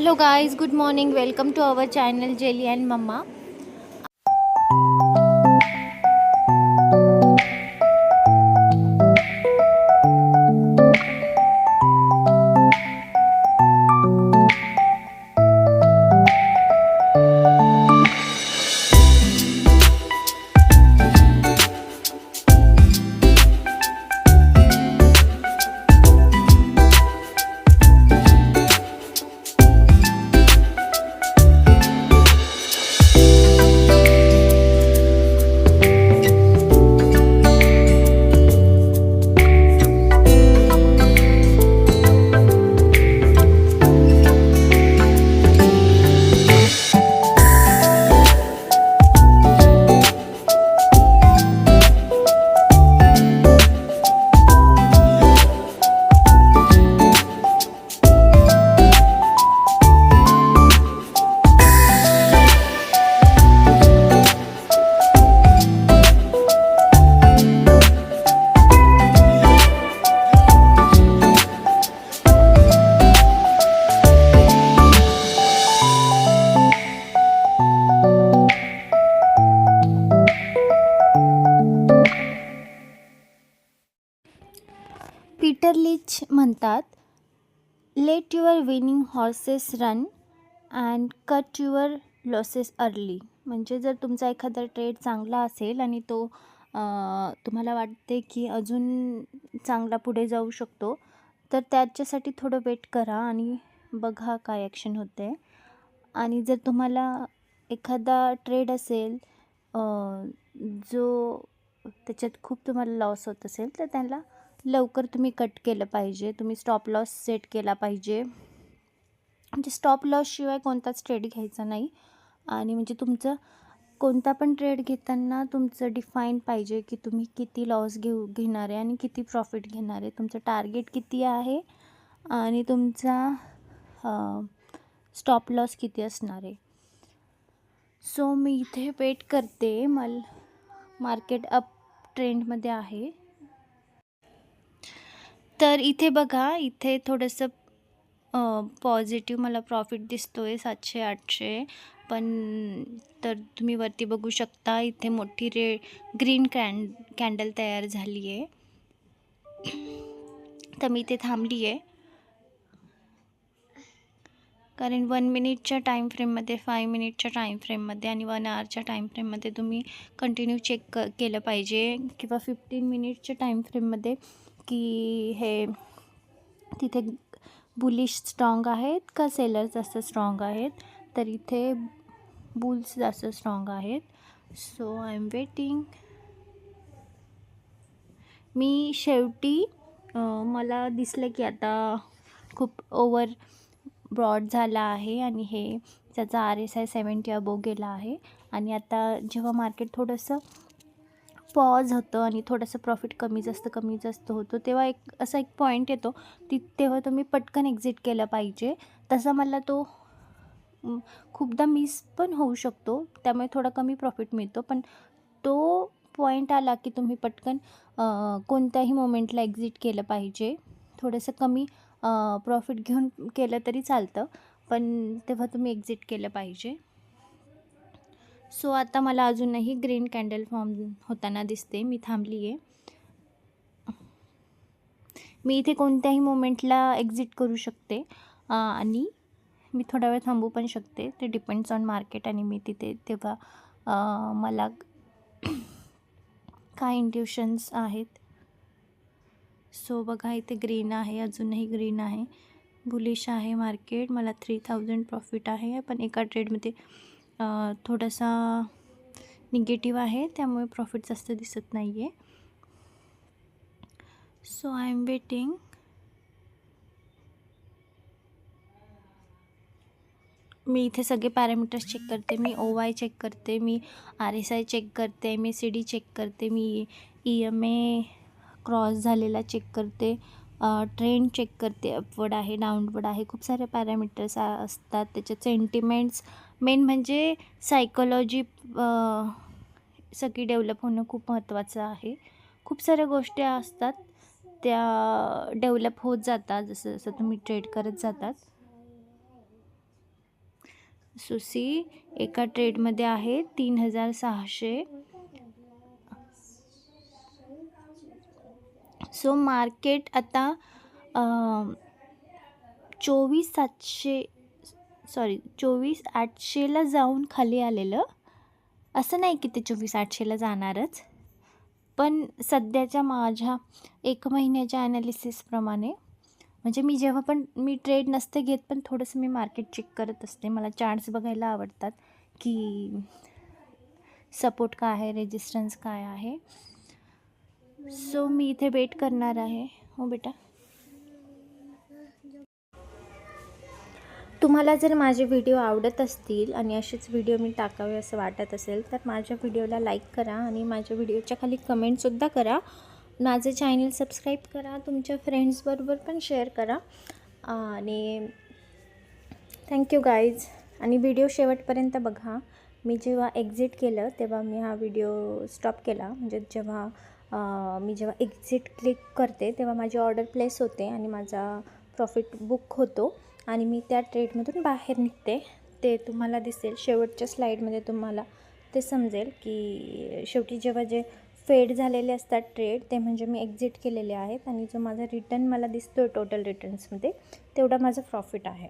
Hello guys, good morning. Welcome to our channel Jelly and Mama. Peter Lynch म्हणतात, let your winning horses run and cut your losses early. म्हणजे जर तुमचा एखादा trade चांगला असेल आणि तो तुम्हाला वाटते की अजून चांगला पुढे जाऊ शकतो, तर त्याच्यासाठी थोडं वेट करा आणि बघा काय ॲक्शन होते. आणि जर तुम्हाला एखादा ट्रेड असेल जो त्याच्यात खूप तुम्हाला लॉस होत असेल, तर त्याला लवकर तुम्ही कट केलं पाहिजे. तुम्ही स्टॉप लॉस सेट केला पाहिजे. म्हणजे स्टॉप लॉसशिवाय कोणताच ट्रेड घ्यायचा नाही. आणि म्हणजे तुमचं कोणता पण ट्रेड घेताना तुमचं डिफाईन पाहिजे की तुम्ही किती लॉस घेणार आहे आणि किती प्रॉफिट घेणार आहे. तुमचं टार्गेट किती आहे आणि तुमचा स्टॉप लॉस किती असणार आहे. सो मी इथे वेट करते. मार्केट अप ट्रेंडमध्ये आहे. तर इथे बघा, इथे थोडंसं पॉझिटिव्ह मला प्रॉफिट दिसतो आहे 700-800. पण तर तुम्ही वरती बघू शकता, इथे मोठी ग्रीन कॅन्डल तयार झाली आहे. तर मी इथे थांबली आहे, कारण 1 मिनिटच्या टाईम फ्रेममध्ये, 5 मिनिटच्या टाईम फ्रेममध्ये आणि 1 आवरच्या टाईम फ्रेममध्ये तुम्ही कंटिन्यू चेक केलं पाहिजे, किंवा 15 मिनिटच्या टाईम फ्रेममध्ये की हे तिथे बुलिश स्ट्रॉंग आहेत का सेलर्स जास्त स्ट्रॉंग आहेत. तर इथे बुल्स जास्त स्ट्रॉंग आहेत. So I am waiting. मी शेवटी मला दिसलं की आता खूप ओव्हर ब्रॉड झाला आहे आणि हे त्याचा RSI 70 अबोव गेला आहे. आणि आता जेव्हा मार्केट थोडंसं पॉज होतं आणि थोडंसं प्रॉफिट कमी जास्त होतं, तेव्हा असा एक पॉईंट येतो तेव्हा तुम्ही पटकन एक्झिट केलं पाहिजे. तसा मला तो खूपदा मिस पण होऊ शकतो, त्यामुळे थोडा कमी प्रॉफिट मिळतो. पण तो पॉईंट आला की तुम्ही पटकन कोणत्याही मोमेंटला एक्झिट केलं पाहिजे. थोडंसं कमी प्रॉफिट घेऊन केलं तरी चालतं, पण तेव्हा तुम्ही एक्झिट केलं पाहिजे. सो आता मला अजूनही ग्रीन कॅन्डल फॉर्म होताना दिसते. मी थांबली आहे. मी इथे कोणत्याही मोमेंटला एक्झिट करू शकते आणि मी थोडा वेळ थांबू पण शकते. ते डिपेंड्स ऑन मार्केट आणि मी तिथे तेव्हा मला काय इंट्युशन्स आहेत. सो बघा, इथे ग्रीन आहे, अजूनही ग्रीन आहे, बुलिश आहे मार्केट. मला 3000 प्रॉफिट आहे, पण एका ट्रेडमध्ये थोडासा निगेटिव्ह आहे, त्यामुळे प्रॉफिट जास्त दिसत नाही आहे. So I am waiting. मी इथे सगळे पॅरामीटर्स चेक करते. मी OY चेक करते, मी RSI चेक करते, MACD चेक करते, मी EMA क्रॉस झालेला चेक करते, ट्रेंड चेक करते, अपवर्ड आहे, डाऊनवर्ड आहे. खूप सारे पॅरामीटर्स असतात. त्याच्यात सेंटिमेंट्स, मेन म्हणजे सायकोलॉजी सगळी डेव्हलप होणं खूप महत्त्वाचं आहे. खूप साऱ्या गोष्टी असतात, त्या डेव्हलप होत जातात जसं जसं तुम्ही ट्रेड करत जातात. सुसी एका ट्रेडमध्ये आहे 3600. सो मार्केट आता 24,800ला जाऊन खाली आलेलं. असं नाही की ते 24,800ला जाणारच, पण सध्याच्या माझ्या 1 महिन्याच्या ॲनालिसिसप्रमाणे, म्हणजे मी जेव्हा पण मी ट्रेड नसते घेत, पण थोडंसं मी मार्केट चेक करत असते. मला चार्ट्स बघायला आवडतात की सपोर्ट काय आहे, रेजिस्टन्स काय आहे. सो मी इथे वेट करणार आहे. हो बेटा. तुम्हाला जर माझे व्हिडिओ आवडत असतील आणि असेच व्हिडिओ मी टाकावे असं वाटत असेल तर माझ्या व्हिडिओला लाईक करा आणि माझ्या व्हिडिओच्या खाली कमेंटसुद्धा करा. माझं चॅनल सबस्क्राईब करा, तुमच्या फ्रेंड्सबरोबर पण शेअर करा. आणि थँक्यू गाईज. आणि व्हिडिओ शेवटपर्यंत बघा. मी जेव्हा एक्झिट केलं तेव्हा मी हा व्हिडिओ स्टॉप केला. म्हणजे जेव्हा एक्झिट क्लिक करते तेव्हा माझी ऑर्डर प्लेस होते आणि माझा प्रॉफिट बुक होतो आणि मी त्या ट्रेडमधून बाहेर निघते. ते तुम्हाला दिसेल शेवटच्या स्लाईडमध्ये, तुम्हाला ते समजेल की शेवटी जेव्हा जे फेड झालेले असतात ट्रेड ते म्हणजे मी एक्झिट केलेले आहेत आणि जो माझा रिटर्न मला दिसतो आहे टोटल रिटर्न्समध्ये तेवढा माझा प्रॉफिट आहे.